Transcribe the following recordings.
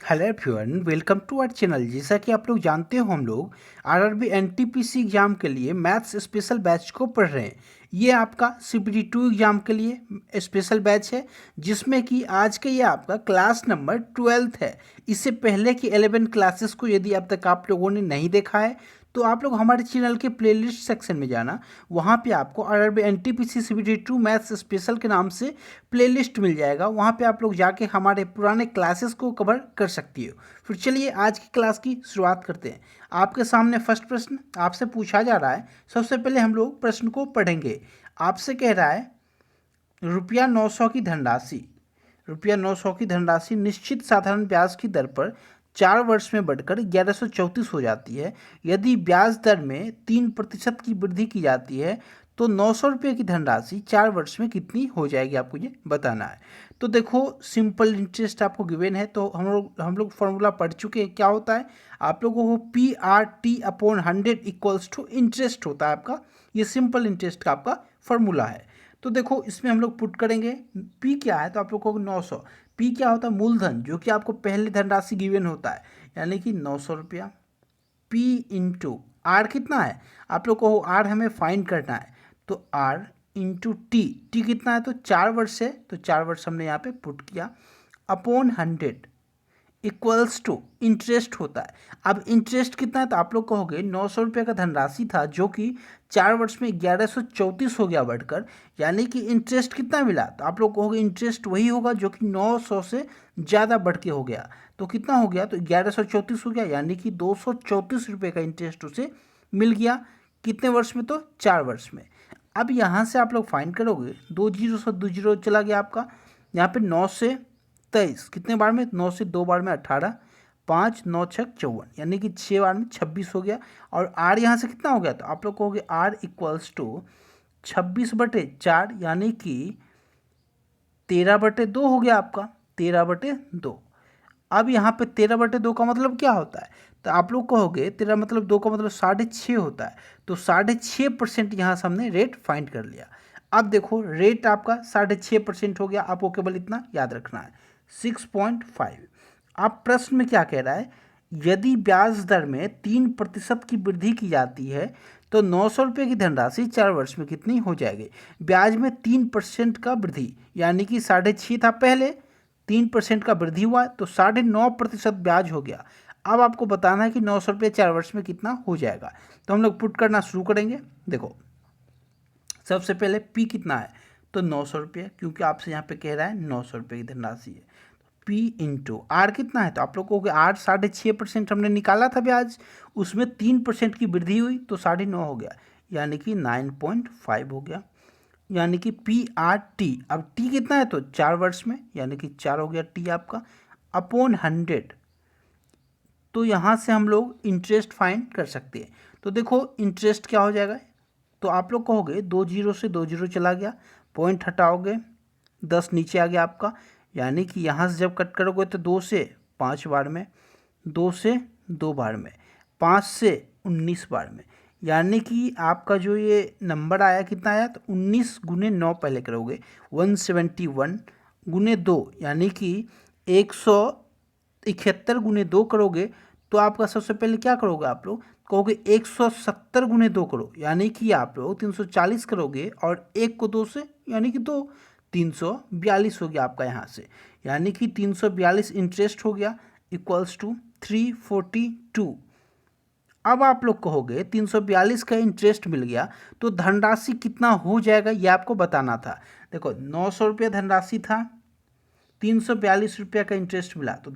Hello everyone, welcome to our channel. जैसा कि आप लोग जानते हो, हम लोग आरआरबी एनटीपीसी एग्जाम के लिए मैथ्स स्पेशल बैच को पढ़ रहे हैं। ये आपका CPT 2 एग्जाम के लिए स्पेशल बैच है, जिसमें कि आज का ये आपका क्लास नंबर 12 है। इससे पहले की 11 क्लासेस को यदि अब तक आप लोगों ने नहीं देखा है तो आप लोग हमारे चैनल के प्लेलिस्ट सेक्शन में जाना। वहाँ पे आपको RRB NTPC CPT 2 maths special के नाम से प्लेलिस्ट मिल जाएगा। वहाँ पे आप लोग जाके हमारे पुराने क्लासेस को कवर कर सकती हो। फिर चलिए आज की क्लास की शुरुआत करते हैं। आपके सामने फर्स्ट प्रश्न आपसे पूछा जा रहा है। सबसे पहले हम लोग प्रश्न को पढ़ेंगे। आपसे कह रहा है रुपया 900 की धनराशि, रुपया 900 की धनराशि निश्चित साधारण ब्याज की दर पर 4 वर्ष में बढ़कर 1134 हो जाती है। यदि ब्याज दर में 3% की वृद्धि की जाती है तो 900 रुपये की धनराशि 4 वर्ष में कितनी हो जाएगी, आपको ये बताना है। तो देखो, सिंपल इंटरेस्ट आपको गिवन है, तो हम लोग फॉर्मूला पढ़ चुके हैं। क्या होता है, आप लोगों को PRT/100 इक्वल्स टू इंटरेस्ट होता है आपका। ये सिंपल इंटरेस्ट का आपका फॉर्मूला है। तो देखो, इसमें हम लोग पुट करेंगे। पी क्या है, तो आप लोग को 900। पी क्या होता है, मूलधन, जो कि आपको पहले धनराशि गिवन होता है, यानी कि 900 रुपया। पी इंटू आर कितना है, आप लोग को आर हमें फाइंड करना है, तो आर इंटू टी। टी कितना है, तो 4 वर्ष है, तो 4 वर्ष हमने यहाँ पे पुट किया, अपॉन 100 इक्वल्स टू इंटरेस्ट होता है। अब इंटरेस्ट कितना है, तो आप लोग कहोगे 900 रुपये का धनराशि था, जो कि 4 वर्ष में 1134 हो गया बढ़कर, यानी कि इंटरेस्ट कितना मिला, तो आप लोग कहोगे इंटरेस्ट वही होगा जो कि 900 से ज़्यादा बढ़ के हो गया। तो कितना हो गया, तो 1134 हो गया, यानी कि 234 रुपये का इंटरेस्ट उसे मिल गया। कितने वर्ष में, तो 4 वर्ष में। अब यहाँ से आप लोग फाइंड करोगे, 2 जीरो से 2 जीरो चला गया आपका। यहाँ पे 9 से 23 कितने बार में, 9 से 2 बार में 18, 5 9 6 54, यानी कि 6 बार में 26 हो गया। और आर यहाँ से कितना हो गया, तो आप लोग कहोगे आर इक्वल्स टू 26/4, यानी कि 13/2 हो गया आपका, 13/2। अब यहाँ पे 13/2 का मतलब क्या होता है, तो आप लोग कहोगे 13 मतलब 2 का मतलब 6.5 होता है। तो 6.5% यहाँ से हमने रेट फाइंड कर लिया। अब देखो, रेट आपका 6.5% हो गया, आपको केवल इतना याद रखना है, 6.5। अब प्रश्न में क्या कह रहा है, यदि ब्याज दर में 3% की वृद्धि की जाती है तो 900 रुपये की धनराशि 4 वर्ष में कितनी हो जाएगी। ब्याज में 3% का वृद्धि, यानी कि 6.5 था पहले, 3% का वृद्धि हुआ तो 9.5% ब्याज हो गया। अब आपको बताना है कि 900 रुपये 4 वर्ष में कितना हो जाएगा। तो हम लोग पुट करना शुरू करेंगे। देखो, सबसे पहले पी कितना है, तो 900 रुपये, क्योंकि आपसे यहाँ पे कह रहा है 900 रुपये की धनराशि है। पी इंटू आर कितना है, तो आप लोग को आर 6.5% हमने निकाला था ब्याज, उसमें 3% की वृद्धि हुई तो 9.5 हो गया, यानी कि 9.5 हो गया, यानी कि PRT। अब टी कितना है, तो 4 वर्ष में, यानी कि 4 हो गया टी आपका, अपॉन 100। तो यहाँ से हम लोग इंटरेस्ट फाइंड कर सकते हैं। तो देखो, इंटरेस्ट क्या हो जाएगा, तो आप लोग कहोगे 2 जीरो से 2 जीरो चला गया, पॉइंट हटाओगे, 10 नीचे आ गया आपका, यानी कि यहाँ से जब कट करोगे तो 2 से 5 बार में, 2 से 2 बार में, 5 से 19 बार में, यानी कि आपका जो ये नंबर आया कितना आया, तो 19 गुने 9 पहले करोगे, 171 गुने 2, यानी कि 171 गुने 2 करोगे, तो आपका सबसे पहले क्या करोगे, आप लोग कहोगे 170 गुने 2 करो, यानी कि आप लोग 340 करोगे, और 1 को 2 से, यानी कि 2, 342 हो गया आपका यहाँ से, यानी कि 342 इंटरेस्ट हो गया, इक्वल्स टू 342। अब आप लोग कहोगे 342 का इंटरेस्ट मिल गया तो धनराशि कितना हो जाएगा, ये आपको बताना था। देखो, 900 रुपये धनराशि था, 342 रुपये का इंटरेस्ट मिला, तो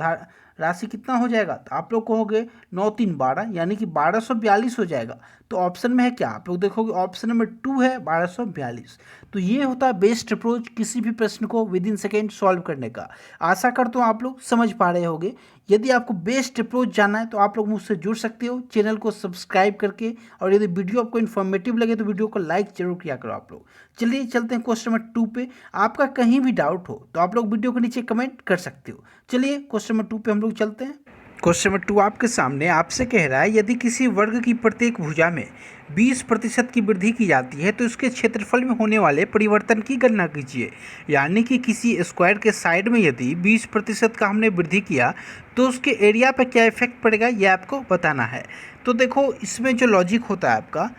राशि कितना हो जाएगा, तो आप लोग कहोगे 9 3 12, यानी कि 1242 हो जाएगा। तो ऑप्शन में है क्या, आप लोग देखोगे ऑप्शन नंबर 2 है 1242। तो ये होता है बेस्ट अप्रोच किसी भी प्रश्न को विद इन सेकेंड सॉल्व करने का। आशा करता हूँ आप लोग समझ पा रहे होंगे। यदि आपको बेस्ट अप्रोच जानना है तो आप लोग मुझसे जुड़ सकते हो चैनल को सब्सक्राइब करके, और यदि वीडियो आपको इन्फॉर्मेटिव लगे तो वीडियो को लाइक जरूर किया करो आप लोग। चलिए चलते हैं क्वेश्चन नंबर 2 पे। आपका कहीं भी डाउट हो तो आप लोग वीडियो के नीचे कमेंट कर सकते हो। चलिए क्वेश्चन नंबर 2 पे हम लोग चलते हैं। क्वेश्चन नंबर 2 आपके सामने आपसे कह रहा है यदि किसी वर्ग की प्रत्येक भुजा में 20% की वृद्धि की जाती है तो इसके क्षेत्रफल में होने वाले परिवर्तन की गणना कीजिए। यानी कि किसी स्क्वायर के साइड में यदि 20% का हमने वृद्धि किया तो उसके एरिया पर क्या इफेक्ट पड़ेगा ये आपको बताना है। तो देखो इसमें जो लॉजिक होता है आपका,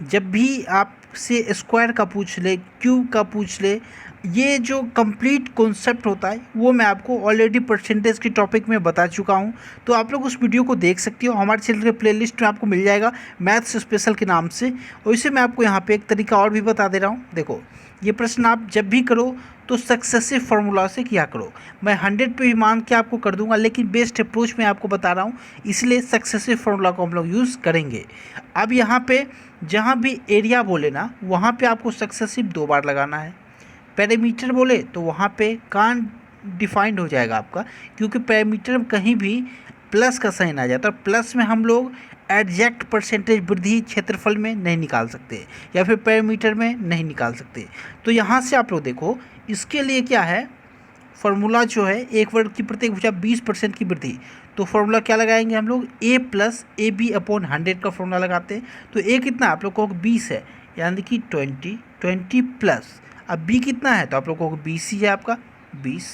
जब भी आपसे स्क्वायर का पूछ ले, क्यूब का पूछ ले, ये जो कंप्लीट कॉन्सेप्ट होता है वो मैं आपको ऑलरेडी परसेंटेज की टॉपिक में बता चुका हूँ। तो आप लोग उस वीडियो को देख सकते हो, हमारे चैनल के प्लेलिस्ट में आपको मिल जाएगा मैथ्स स्पेशल के नाम से। और इसे मैं आपको यहाँ पे एक तरीका और भी बता दे रहा हूँ। देखो ये प्रश्न आप जब भी करो तो सक्सेसिव फार्मूला से किया करो। मैं 100 पे भी मान के आपको कर दूंगा, लेकिन बेस्ट अप्रोच मैं आपको बता रहा हूँ, इसलिए सक्सेसिव फार्मूला को हम लोग यूज़ करेंगे। अब यहाँ पे जहाँ भी एरिया बोले ना वहाँ पे आपको सक्सेसिव 2 बार लगाना है। पैरामीटर बोले तो वहाँ पे कान डिफाइंड हो जाएगा आपका, क्योंकि पैरामीटर में कहीं भी प्लस का साइन आ जाता है। प्लस में हम लोग एग्जैक्ट परसेंटेज वृद्धि क्षेत्रफल में नहीं निकाल सकते या फिर पैरामीटर में नहीं निकाल सकते। तो यहाँ से आप लोग देखो इसके लिए क्या है फार्मूला जो है, एक वर्ग की प्रत्येक भुजा 20% की वृद्धि, तो फार्मूला क्या लगाएंगे हम लोग, a plus A B upon 100 का फार्मूला लगाते हैं। तो a कितना आप लोग को 20 है, यानी कि 20 प्लस अब b कितना है तो आप लोग को 20 ही है आपका 20,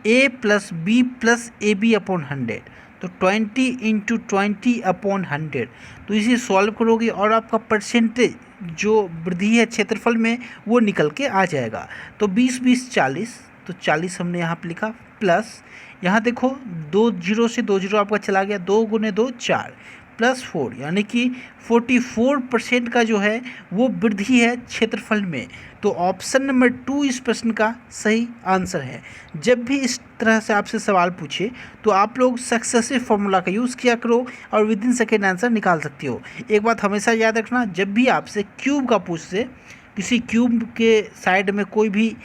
a plus B plus A B upon 100, तो 20 इंटू 20 अपॉन 100। तो इसे सॉल्व करोगे और आपका परसेंटेज जो वृद्धि है क्षेत्रफल में वो निकल के आ जाएगा। तो 20 40, तो 40 हमने यहाँ पे लिखा, प्लस यहाँ देखो 2 जीरो से 2 जीरो आपका चला गया, 2 गुने 2 4 प्लस 4, यानी कि 44% का जो है वो वृद्धि है क्षेत्रफल में। तो ऑप्शन नंबर 2 इस प्रश्न का सही आंसर है। जब भी इस तरह से आपसे सवाल पूछे तो आप लोग सक्सेसिव फार्मूला का यूज़ किया करो और विद इन सेकेंड आंसर निकाल सकते हो। एक बात हमेशा याद रखना, जब भी आपसे क्यूब का पूछे, किसी क्यूब के साइड में कोई भी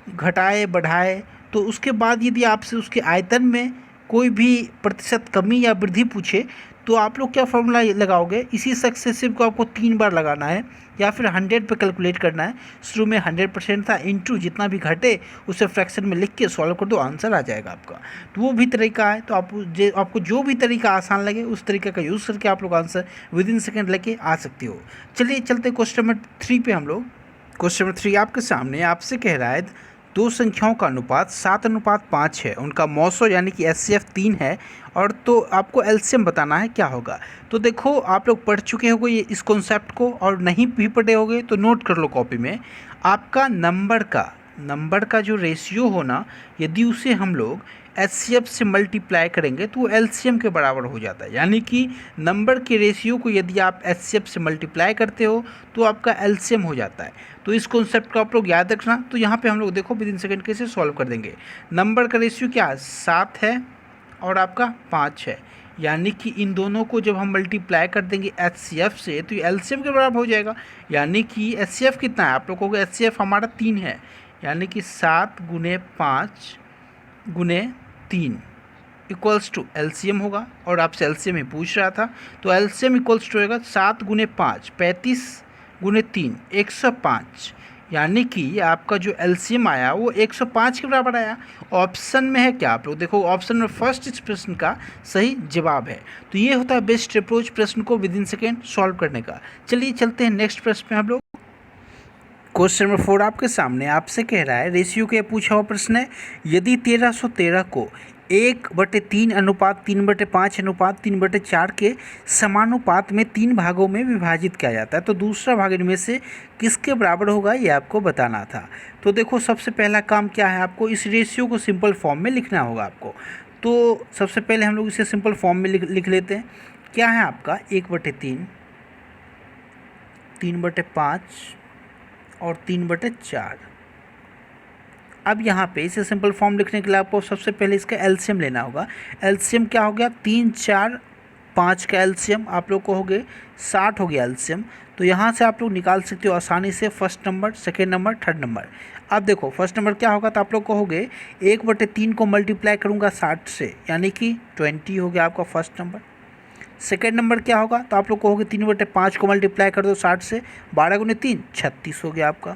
घटाए बढ़ाए, तो उसके बाद यदि आपसे उसके आयतन में कोई भी प्रतिशत कमी या वृद्धि पूछे तो आप लोग क्या फार्मूला लगाओगे, इसी सक्सेसिव को आपको 3 बार लगाना है या फिर 100 पे कैलकुलेट करना है। शुरू में 100% था, इंटू जितना भी घटे उसे फ्रैक्शन में लिख के सॉल्व कर दो, आंसर आ जाएगा आपका। तो वो भी तरीका है। तो आपको जो भी तरीका आसान लगे उस तरीके का यूज़ करके आप लोग आंसर विद इन सेकेंड लेके आ सकते हो। चलिए चलते क्वेश्चन नंबर 3 पे हम लोग। क्वेश्चन नंबर 3 आपके सामने आपसे कह रहा है दो संख्याओं का अनुपात 7:5 है, उनका मौसो यानी कि एचसीएफ 3 है, और तो आपको एलसीएम बताना है क्या होगा। तो देखो आप लोग पढ़ चुके होगे ये इस कॉन्सेप्ट को, और नहीं भी पढ़े होगे तो नोट कर लो कॉपी में। आपका नंबर का जो रेशियो होना, यदि उसे हम लोग एचसीएफ से मल्टीप्लाई करेंगे तो वो एलसीएम के बराबर हो जाता है। यानी कि नंबर के रेशियो को यदि आप एचसीएफ से मल्टीप्लाई करते हो तो आपका एलसीएम हो जाता है। तो इस कॉन्सेप्ट को आप लोग याद रखना। तो यहाँ पे हम लोग देखो विद इन सेकेंड कैसे सॉल्व कर देंगे। नंबर का रेशियो क्या है, 7 है और आपका 5 है, यानी कि इन दोनों को जब हम मल्टीप्लाई कर देंगे एचसीएफ से तो ये एलसीएम के बराबर हो जाएगा। यानी कि एचसीएफ कितना है, आप लोगों को एचसीएफ हमारा 3 है, यानी कि 7 गुने 5 गुने 3 इक्वल्स टू एलसीएम होगा। और आपसे एलसीएम ही पूछ रहा था, तो एलसीएम इक्वल्स टू होगा 7 गुने 5 35 गुने 3 105, यानी कि आपका जो एलसीएम आया वो 105 के बराबर आया। ऑप्शन में है क्या, आप लोग देखो ऑप्शन में फर्स्ट इस प्रश्न का सही जवाब है। तो ये होता है बेस्ट अप्रोच प्रश्न को विद इन सेकेंड सॉल्व करने का। चलिए चलते हैं नेक्स्ट प्रश्न में हम लोग। क्वेश्चन नंबर 4 आपके सामने आपसे कह रहा है रेशियो के पूछा हुआ प्रश्न है, यदि 1313 को 1/3 अनुपात 3/5 अनुपात 3/4 के समानुपात में 3 भागों में विभाजित किया जाता है तो दूसरा भाग इनमें से किसके बराबर होगा ये आपको बताना था। तो देखो सबसे पहला काम क्या है, आपको इस रेशियो को सिंपल फॉर्म में लिखना होगा आपको। तो सबसे पहले हम लोग इसे सिंपल फॉर्म में लिख लेते हैं। क्या है आपका 1/3 3/5 और 3/4। अब यहाँ पे इसे सिंपल फॉर्म लिखने के लिए आपको सबसे पहले इसका एलसीएम लेना होगा। एलसीएम क्या हो गया, 3 4 5 का एलसीएम आप लोग को हो गए 60 हो गया एलसीएम। तो यहाँ से आप लोग निकाल सकते हो आसानी से first number, second number, third number. अब देखो फर्स्ट नंबर क्या होगा, तो आप लोग कहोगे 1/3 को मल्टीप्लाई करूँगा 60 से, यानी कि 20 हो गया आपका फर्स्ट नंबर। सेकेंड नंबर क्या होगा, तो आप लोग कहोगे 3/5 को मल्टीप्लाई कर दो 60 से, 12 गुने 3 36 हो गया आपका।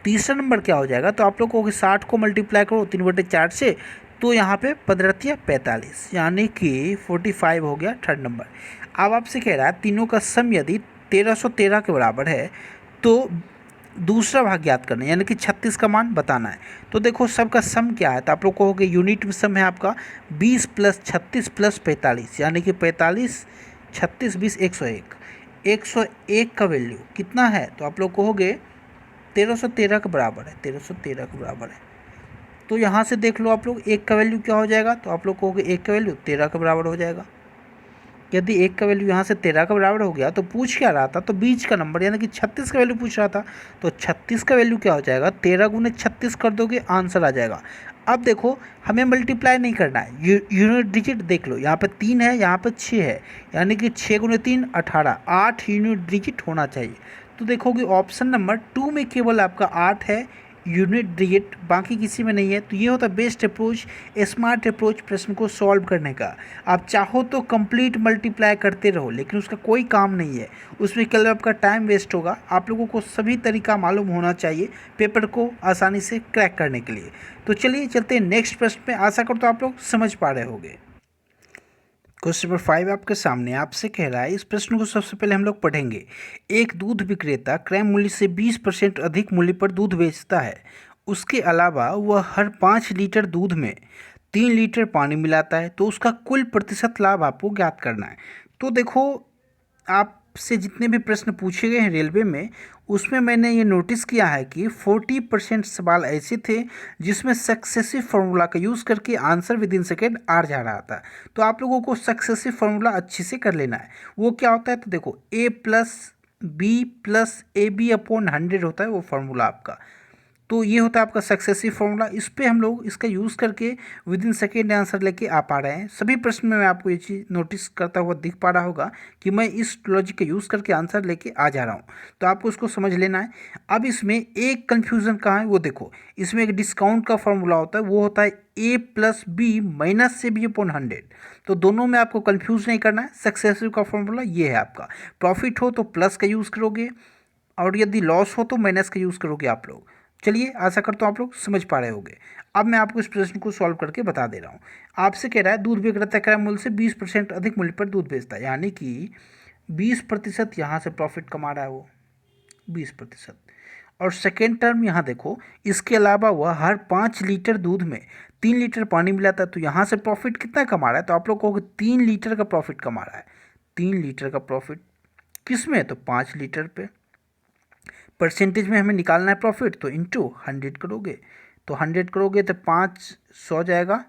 तीसरा नंबर क्या हो जाएगा, तो आप लोग कहोगे 60 को मल्टीप्लाई करो 3/4 से, तो यहाँ पे 15 45 यानी कि 45 हो गया थर्ड नंबर। अब आपसे कह रहा है तीनों का सम यदि 1313 के बराबर है तो दूसरा भाग ज्ञात करना है, यानी कि 36 का मान बताना है। तो देखो सबका सम क्या है, तो आप लोग कहोगे यूनिट में सम है आपका 20 प्लस 36 प्लस 45, यानी कि 45 36 20 101। 101 का वैल्यू कितना है, तो आप लोग कहोगे 1313 के बराबर है, 1313 के बराबर है। तो यहाँ से देख लो आप लोग 1 का वैल्यू क्या हो जाएगा, तो आप लोग कहोगे 1 का वैल्यू 13 के बराबर हो जाएगा। यदि 1 का वैल्यू यहाँ से 13 का बराबर हो गया तो पूछ क्या रहा था, तो बीच का नंबर यानी कि 36 का वैल्यू पूछ रहा था। तो 36 का वैल्यू क्या हो जाएगा, 13 गुने 36 कर दोगे आंसर आ जाएगा। अब देखो हमें मल्टीप्लाई नहीं करना है, यूनिट डिजिट देख लो, यहाँ पे 3 है, यहाँ पे 6 है, यानी कि 6 गुने 3 18, 8 यूनिट डिजिट होना चाहिए। तो देखोगे ऑप्शन नंबर 2 में केवल आपका 8 है यूनिट डिजिट, बाकी किसी में नहीं है। तो ये होता है बेस्ट अप्रोच, स्मार्ट अप्रोच प्रश्न को सॉल्व करने का। आप चाहो तो कंप्लीट मल्टीप्लाई करते रहो, लेकिन उसका कोई काम नहीं है, उसमें केवल आपका टाइम वेस्ट होगा। आप लोगों को सभी तरीका मालूम होना चाहिए पेपर को आसानी से क्रैक करने के लिए। तो चलिए चलते हैं नेक्स्ट प्रश्न पे, आशा करता हूँ आप लोग समझ पा रहे होंगे। क्वेश्चन नंबर 5 आपके सामने, आपसे कह रहा है, इस प्रश्न को सबसे पहले हम लोग पढ़ेंगे। एक दूध विक्रेता क्रय मूल्य से 20% अधिक मूल्य पर दूध बेचता है। उसके अलावा वह हर 5 लीटर दूध में 3 लीटर पानी मिलाता है, तो उसका कुल प्रतिशत लाभ आपको ज्ञात करना है। तो देखो आपसे जितने भी प्रश्न पूछे गए हैं रेलवे में, उसमें मैंने ये नोटिस किया है कि 40% सवाल ऐसे थे जिसमें सक्सेसिव फार्मूला का यूज़ करके आंसर विद इन सेकेंड आ जा रहा था। तो आप लोगों को सक्सेसिव फार्मूला अच्छे से कर लेना है। वो क्या होता है, तो देखो a plus B plus A B upon 100 होता है वो फार्मूला आपका। तो ये होता है आपका सक्सेसिव फार्मूला, इस पे हम लोग इसका यूज़ करके विद इन सेकेंड आंसर लेके आ पा रहे हैं। सभी प्रश्न में मैं आपको ये चीज़ नोटिस करता हुआ दिख पा रहा होगा कि मैं इस लॉजिक का यूज़ करके आंसर लेके आ जा रहा हूँ। तो आपको इसको समझ लेना है। अब इसमें एक कन्फ्यूज़न कहाँ है वो देखो, इसमें एक डिस्काउंट का फार्मूला होता है, वो होता है a प्लस बी माइनस से बी अपॉन 100। तो दोनों में आपको कन्फ्यूज़ नहीं करना है। सक्सेसिव का फार्मूला ये है आपका, प्रॉफिट हो तो प्लस का यूज़ करोगे और यदि लॉस हो तो माइनस का यूज़ करोगे आप लोग। चलिए आशा करता हूँ आप लोग समझ पा रहे होंगे। अब मैं आपको इस प्रश्न को सॉल्व करके बता दे रहा हूँ। आपसे कह रहा है दूध विक्रेता क्रय मूल्य से 20% अधिक मूल्य पर दूध बेचता है, यानी कि 20% यहाँ से प्रॉफिट कमा रहा है वो 20%। और सेकेंड टर्म यहाँ देखो, इसके अलावा वह हर 5 लीटर दूध में 3 लीटर पानी मिलाता है, तो यहाँ से प्रॉफिट कितना कमा रहा है, तो आप लोग कहोगे 3 लीटर का प्रॉफिट कमा रहा है। 3 लीटर का प्रॉफिट किस में, तो 5 लीटर पे। परसेंटेज में हमें निकालना है प्रॉफिट, तो इंटू 100 करोगे, तो 100 करोगे तो 500 जाएगा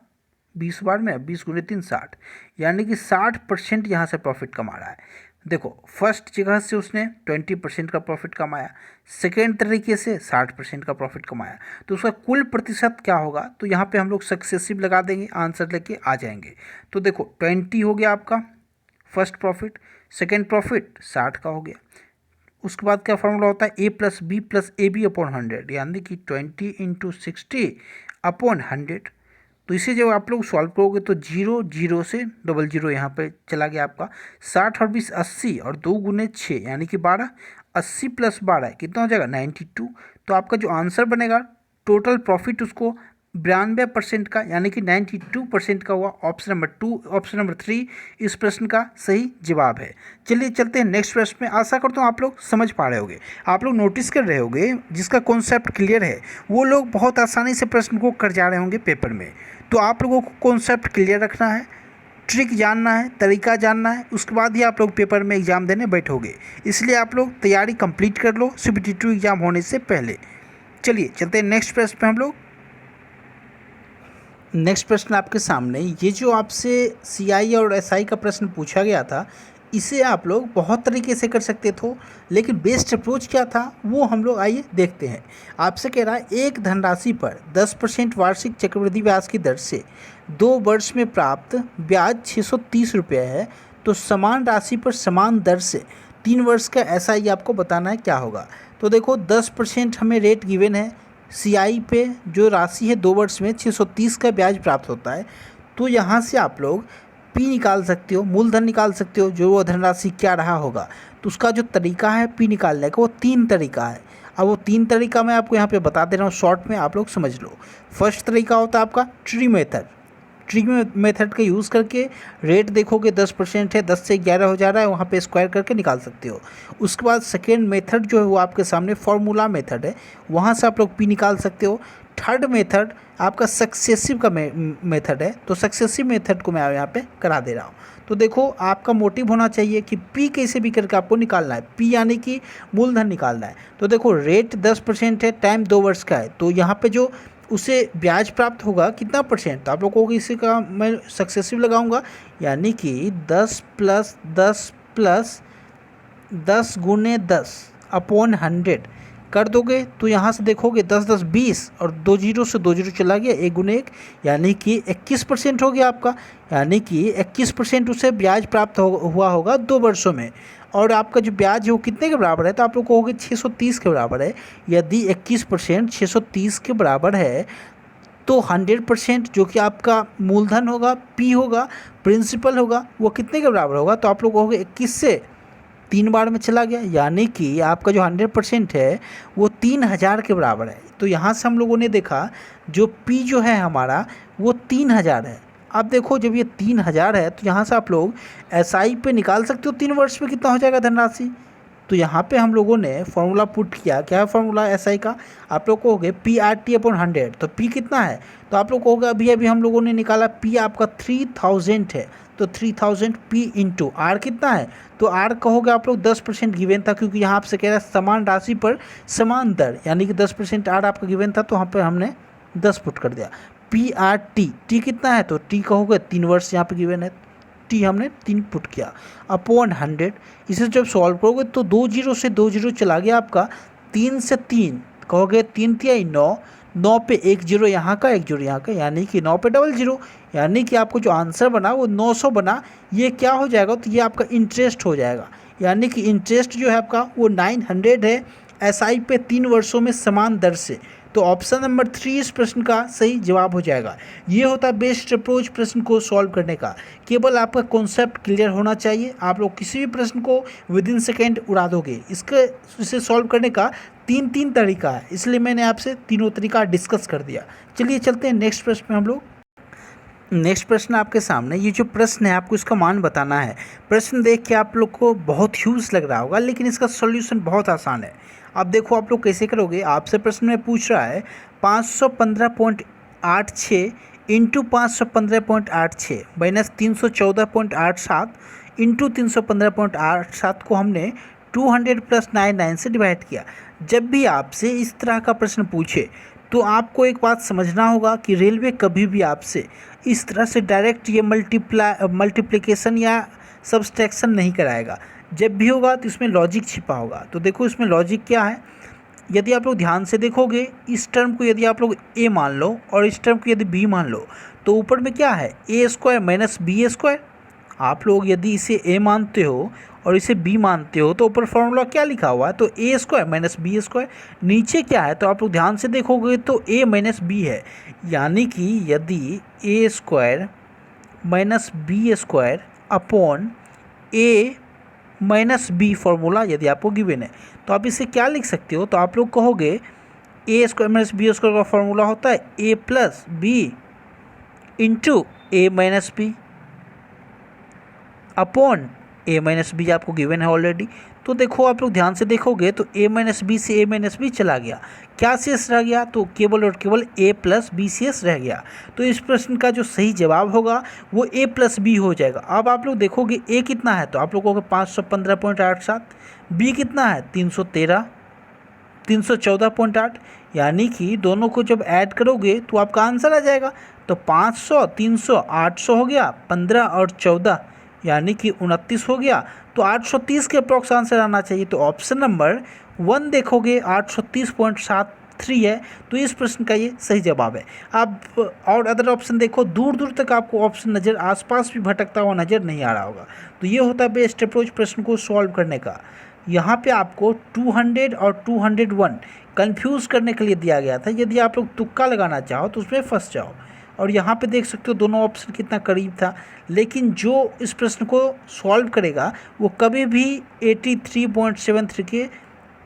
20 बार में, 20 गुणे 3 60, यानी कि 60% यहाँ से प्रॉफिट कमा रहा है। देखो फर्स्ट जगह से उसने 20% का प्रॉफिट कमाया, सेकेंड तरीके से 60% का प्रॉफिट कमाया, तो उसका कुल प्रतिशत क्या होगा, तो यहाँ पे हम लोग सक्सेसिव लगा देंगे, आंसर लेके आ जाएंगे। तो देखो 20 हो गया आपका फर्स्ट प्रॉफिट, सेकेंड प्रॉफिट 60 का हो गया। उसके बाद क्या फार्मूला होता है, a plus B plus A B upon 100, यानी कि 20 इंटू 60 अपॉन 100। तो इसे जब आप लोग सॉल्व करोगे तो 0 0 से डबल 0 यहाँ पे चला गया आपका, 60 और 20 80 और 2 गुने 6 यानी कि 12, 80 प्लस 12 कितना हो जाएगा 92। तो आपका जो आंसर बनेगा टोटल प्रॉफिट उसको 92% का यानी कि 92% का हुआ। ऑप्शन नंबर 2, ऑप्शन नंबर 3 इस प्रश्न का सही जवाब है। चलिए चलते हैं नेक्स्ट प्रश्न में। आशा करता हूँ आप लोग समझ पा रहे होंगे, आप लोग नोटिस कर रहे होंगे जिसका कॉन्सेप्ट क्लियर है वो लोग बहुत आसानी से प्रश्न को कर जा रहे होंगे पेपर में। तो आप लोगों को कॉन्सेप्ट क्लियर रखना है, ट्रिक जानना है, तरीका जानना है, उसके बाद ही आप लोग पेपर में एग्ज़ाम देने बैठोगे। इसलिए आप लोग तैयारी कंप्लीट कर लो CBT2 एग्ज़ाम होने से पहले। चलिए चलते हैं नेक्स्ट प्रश्न पे हम लोग। नेक्स्ट प्रश्न आपके सामने, ये जो आपसे CI और SI का प्रश्न पूछा गया था, इसे आप लोग बहुत तरीके से कर सकते थे, लेकिन बेस्ट अप्रोच क्या था वो हम लोग आइए देखते हैं। आपसे कह रहा है एक धनराशि पर 10% वार्षिक चक्रवृद्धि ब्याज की दर से 2 वर्ष में प्राप्त ब्याज 630 रुपये है, तो समान राशि पर समान दर से 3 वर्ष का SI आपको बताना है क्या होगा। तो देखो 10% हमें रेट गिवन है, CI पे जो राशि है 2 वर्ष में 630 का ब्याज प्राप्त होता है। तो यहाँ से आप लोग P निकाल सकते हो, मूलधन निकाल सकते हो, जो वो धनराशि क्या रहा होगा। तो उसका जो तरीका है P निकालने का वो 3 तरीका है। अब वो 3 तरीका मैं आपको यहाँ पे बता दे रहा हूँ शॉर्ट में, आप लोग समझ लो। फर्स्ट तरीका होता है आपका ट्री मेथड, ट्री मेथड का यूज़ करके रेट देखोगे 10% है, 10 से 11 हो जा रहा है, वहाँ पे स्क्वायर करके निकाल सकते हो। उसके बाद सेकेंड मेथड जो है वो आपके सामने फॉर्मूला मेथड है, वहाँ से आप लोग पी निकाल सकते हो। थर्ड मेथड आपका सक्सेसिव का मेथड है, तो सक्सेसिव मेथड को मैं यहाँ पे करा दे रहा हूँ। तो देखो आपका मोटिव होना चाहिए कि पी कैसे भी करके आपको निकालना है, पी यानी कि मूलधन निकालना है। तो देखो रेट 10% है, टाइम 2 वर्ष का है, तो यहाँ पे जो उसे ब्याज प्राप्त होगा कितना परसेंट, तो आप लोगों को इसी का मैं सक्सेसिव लगाऊंगा, यानी कि 10 प्लस 10 प्लस 10 गुने 10 अपॉन 100 कर दोगे तो यहाँ से देखोगे 10 10 20 और 2 जीरो से 2 जीरो चला गया, 1 गुने 1 यानी कि 21% हो गया आपका, यानी कि 21% उसे ब्याज प्राप्त हुआ होगा 2 वर्षों में। और आपका जो ब्याज है वो कितने के बराबर है, तो आप लोग कहोगे 630 के बराबर है। यदि 21% 630 के बराबर है तो 100% जो कि आपका मूलधन होगा, पी होगा, प्रिंसिपल होगा, वो कितने के बराबर होगा, तो आप लोग कहोगे 21 से 3 बार में चला गया, यानी कि आपका जो 100% है वो 3000 के बराबर है। तो यहाँ से हम लोगों ने देखा जो पी जो है हमारा वो 3000 है। अब देखो जब ये 3000 है तो यहाँ से आप लोग एसआई पे निकाल सकते हो 3 वर्ष में कितना हो जाएगा धनराशि। तो यहाँ पे हम लोगों ने फॉर्मूला पुट किया, क्या है फॉर्मूला एसआई का, आप लोग कहोगे पी आर टी अपॉन 100, तो पी कितना है, तो आप लोग कहोगे अभी अभी हम लोगों ने निकाला पी आपका 3000 है, तो 3000 पी इंटू आर कितना है, तो आर कहोगे आप लोग 10% गिवन था, क्योंकि यहाँ आपसे कह रहा है समान राशि पर समान दर, यानी कि 10% आर आपका गिवन था, तो वहाँ पर हमने 10 पुट कर दिया। पी आर टी, टी कितना है, तो टी कहोगे 3 वर्ष यहाँ पे गिवन है, टी हमने 3 पुट किया अपॉन 100। इसे जब सॉल्व करोगे तो 2 जीरो से 2 जीरो चला गया आपका, 3 से 3 कहोगे 3 तिया 9, 9 पे 1 जीरो यहाँ का 1 जीरो यहाँ का, यानी कि 9 पे डबल जीरो, यानी कि आपको जो आंसर बना वो 900 बना। ये क्या हो जाएगा, तो ये आपका इंटरेस्ट हो जाएगा, यानी कि इंटरेस्ट जो है आपका वो 900 है एसआई पे 3 वर्षों में समान दर से। तो ऑप्शन नंबर 3 इस प्रश्न का सही जवाब हो जाएगा। ये होता है बेस्ट अप्रोच प्रश्न को सॉल्व करने का। केवल आपका कॉन्सेप्ट क्लियर होना चाहिए, आप लोग किसी भी प्रश्न को विद इन सेकेंड उड़ा दोगे। इसे सॉल्व करने का 3 तरीका है, इसलिए मैंने आपसे तीनों तरीका डिस्कस कर दिया। चलिए चलते हैं नेक्स्ट प्रश्न में हम लोग। नेक्स्ट प्रश्न आपके सामने, ये जो प्रश्न है आपको इसका मान बताना है। प्रश्न देख के आप लोग को बहुत ह्यूज लग रहा होगा, लेकिन इसका सॉल्यूशन बहुत आसान है। अब देखो आप लोग कैसे करोगे, आपसे प्रश्न में पूछ रहा है 515.86 इंटू 515.86 माइनस 314.87 इंटू 315.87 को हमने 200 प्लस 99 से डिवाइड किया। जब भी आपसे इस तरह का प्रश्न पूछे तो आपको एक बात समझना होगा कि रेलवे कभी भी आपसे इस तरह से डायरेक्ट ये मल्टीप्लिकेशन या सब्सट्रैक्शन नहीं कराएगा। जब भी होगा तो इसमें लॉजिक छिपा होगा। तो देखो इसमें लॉजिक क्या है, यदि आप लोग ध्यान से देखोगे, इस टर्म को यदि आप लोग ए मान लो और इस टर्म को यदि बी मान लो, तो ऊपर में क्या है ए स्क्वायर माइनस बी स्क्वायर। आप लोग यदि इसे ए मानते हो और इसे बी मानते हो तो ऊपर फॉर्मूला क्या लिखा हुआ है, तो ए स्क्वायर माइनस बी स्क्वायर। नीचे क्या है, तो आप लोग ध्यान से देखोगे तो ए माइनस बी है, यानी कि यदि A square minus B square upon A minus B formula यदि आपको गिवन है, तो आप इसे क्या लिख सकते हो, तो आप लोग कहोगे ए स्क्वायर माइनस बी स्क्वायर का फॉर्मूला होता है ए plus B into A minus B upon A minus B आपको गिवन है ऑलरेडी। तो देखो आप लोग ध्यान से देखोगे तो ए माइनस बी से ए माइनस बी चला गया, क्या शेष रह गया, तो केवल और केवल ए प्लस बी शेष रह गया। तो इस प्रश्न का जो सही जवाब होगा वो ए प्लस बी हो जाएगा। अब आप लोग देखोगे ए कितना है, तो आप लोग कहोगे 515.87, बी कितना है 314.8, यानी कि दोनों को जब ऐड करोगे तो आपका आंसर आ जाएगा। तो 500 300 800 हो गया, 15 और 14 यानी कि 29 हो गया। तो 830 के अप्रॉक्स आंसर आना चाहिए। तो ऑप्शन नंबर 1 देखोगे 830.73 है, तो इस प्रश्न का ये सही जवाब है। अब और अदर ऑप्शन देखो, दूर दूर तक आपको ऑप्शन नज़र, आसपास भी भटकता हुआ नज़र नहीं आ रहा होगा। तो ये होता है बेस्ट अप्रोच प्रश्न को सॉल्व करने का। यहाँ पे आपको 200 और 201 कंफ्यूज करने के लिए दिया गया था। यदि आप लोग तुक्का लगाना चाहो तो उसमें फंस जाओ। और यहाँ पे देख सकते हो दोनों ऑप्शन कितना करीब था, लेकिन जो इस प्रश्न को सॉल्व करेगा वो कभी भी 83.73 के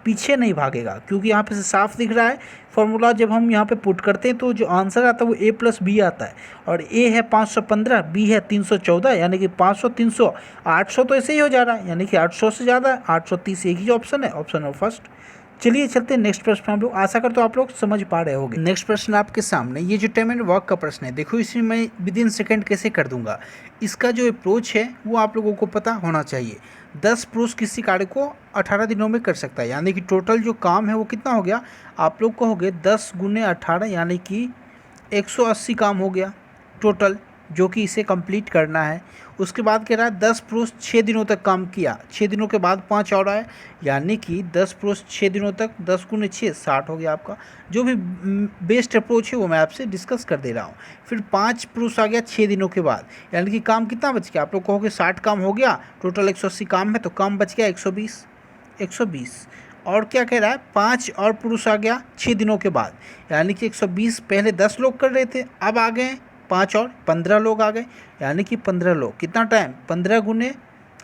पीछे नहीं भागेगा, क्योंकि यहाँ पे से साफ दिख रहा है फॉर्मूला। जब हम यहाँ पे पुट करते हैं तो जो आंसर आता है वो ए प्लस बी आता है, और ए है 515, बी है 314, यानी कि 500 300 800 तो ऐसे ही हो जा रहा है, यानी कि 800 से ज़्यादा है। 830 एक ही ऑप्शन है, ऑप्शन नंबर फर्स्ट। चलिए चलते हैं नेक्स्ट प्रश्न हम लोग। आशा करते हो आप लोग समझ पा रहे होंगे। नेक्स्ट प्रश्न आपके सामने, ये जो टाइम एंड वर्क का प्रश्न है, देखो इसे मैं विद इन सेकेंड कैसे कर दूंगा। इसका जो अप्रोच है वो आप लोगों को पता होना चाहिए। 10 पुरुष किसी कार्य को 18 दिनों में कर सकता है, यानी कि टोटल जो काम है वो कितना हो गया, आप लोग कहोगे 10 गुने 18, यानी कि 180 काम हो गया टोटल, जो कि इसे कंप्लीट करना है। उसके बाद कह रहा है 10 पुरुष 6 दिनों तक काम किया, 6 दिनों के बाद 5 और आए, यानी कि 10 पुरुष 6 दिनों तक, 10 गुने 6 60 हो गया आपका। जो भी बेस्ट अप्रोच है वो मैं आपसे डिस्कस कर दे रहा हूँ। फिर 5 पुरुष आ गया 6 दिनों के बाद, यानी कि काम कितना बच गया, आप लोग कहोगे 60 काम हो गया, टोटल 180 काम है, तो काम बच गया 120। और क्या कह रहा है, 5 और पुरुष आ गया 6 दिनों के बाद, यानी कि 120। पहले 10 लोग कर रहे थे, अब आ गए 5 और 15 लोग आ गए, यानी कि 15 लोग। कितना टाइम, 15 गुने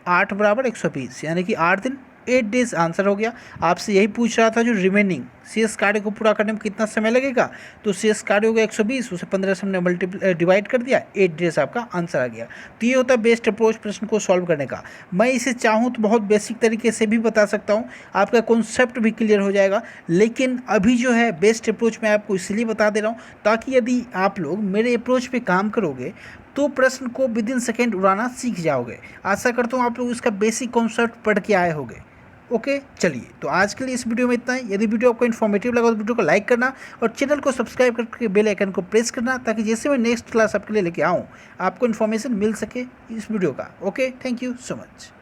8 बराबर 120, यानी कि 8 दिन 8 डेज आंसर हो गया। आपसे यही पूछ रहा था जो रिमेनिंग शेष कार्य को पूरा करने में कितना समय लगेगा, तो शेष कार्य हो गया 120, उसे 15 से हमने डिवाइड कर दिया, 8 डेज आपका आंसर आ गया। तो ये होता है बेस्ट अप्रोच प्रश्न को सॉल्व करने का। मैं इसे चाहूँ तो बहुत बेसिक तरीके से भी बता सकता हूँ, आपका कॉन्सेप्ट भी क्लियर हो जाएगा, लेकिन अभी जो है बेस्ट अप्रोच मैं आपको इसलिए बता दे रहा हूँ ताकि यदि आप लोग मेरे अप्रोच पे काम करोगे तो प्रश्न को विद इन सेकेंड उड़ाना सीख जाओगे। आशा करता हूँ आप लोग इसका बेसिक कॉन्सेप्ट पढ़ के आए होंगे। ओके चलिए, तो आज के लिए इस वीडियो में इतना ही। यदि वीडियो आपको इन्फॉर्मेटिव लगा तो वीडियो को लाइक करना और चैनल को सब्सक्राइब करके बेल आइकन को प्रेस करना, ताकि जैसे मैं नेक्स्ट क्लास आपके लिए लेके आऊँ आपको इन्फॉर्मेशन मिल सके इस वीडियो का। Okay, thank you so much.